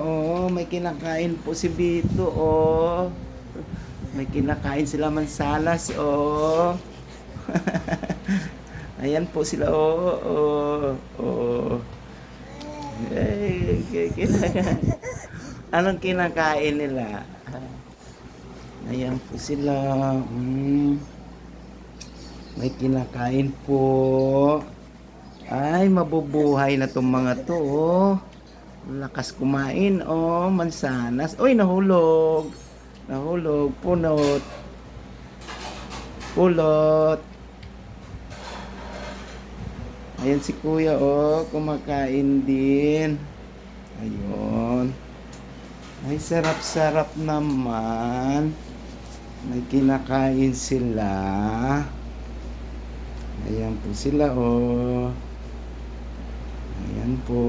Oh, may kinakain po si Bito, oh. May kinakain sila mansanas, oh. Ayan po sila, oh, oh, oh. Ay, anong kinakain nila? Ayan po sila. May kinakain po. Ay, mabubuhay na tong mga to, oh. Lakas kumain, oh, mansanas. Uy, nahulog. Nahulog, punot. Pulot. Ayan si kuya, oh, kumakain din. Ayun. Ay, sarap-sarap naman. May kinakain sila. Ayan po sila, oh. Ayan po.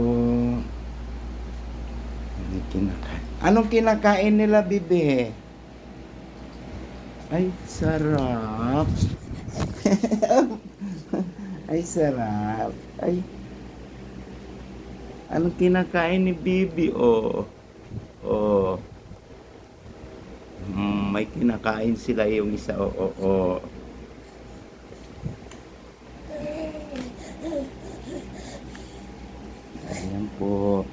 May kinakain. Anong kinakain nila, bibi? Ay, sarap. Ay, sarap. Ay. Anong kinakain ni bibi, oh? Oh. May kinakain sila yung isa, oh, oh, oh. Ayan po.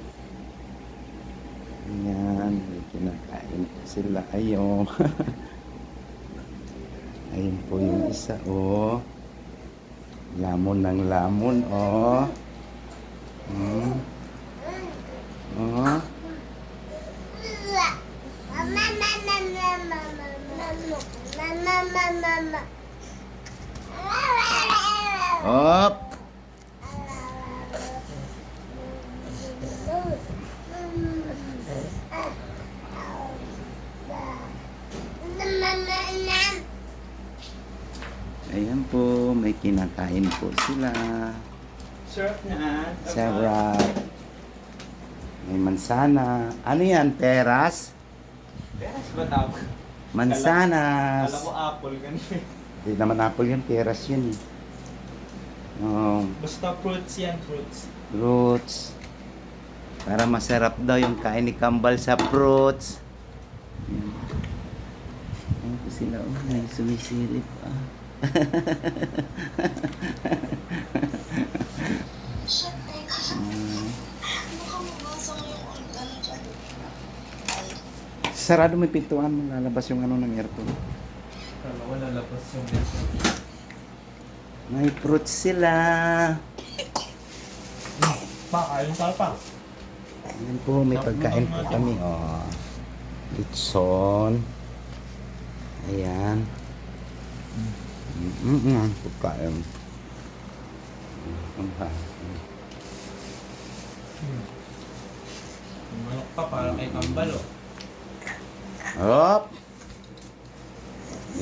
Ayan, may kinakain po sila. Ayun. Ayun po yung isa, oh. Lamon ng lamon, oh. Oh. Op. Ayan po, may kinakain po sila. Sarap na. Sarap. May mansana. Ano yan? Peras? Peras ba tawag? Mansanas. Alam ko apple ganun. Hindi naman apple yan. Peras yun. Oh, Basta fruits yan, fruits. fruits. Para masarap daw yung kain ni Kambal sa fruits. Ayan po sila. Oh, may sumisilip. Sarado mo yung pintuan mo, lalabas yung ano ng aircon. Wala labas yung aircon. May fruits sila. Ayun pa. Ayan po, may pagkain po kami. Oh. Litson. Ayan. Pagkain. Manok pa para kay Kambal, oh. Hop.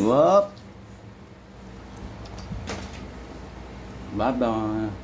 Hop. Bye-bye.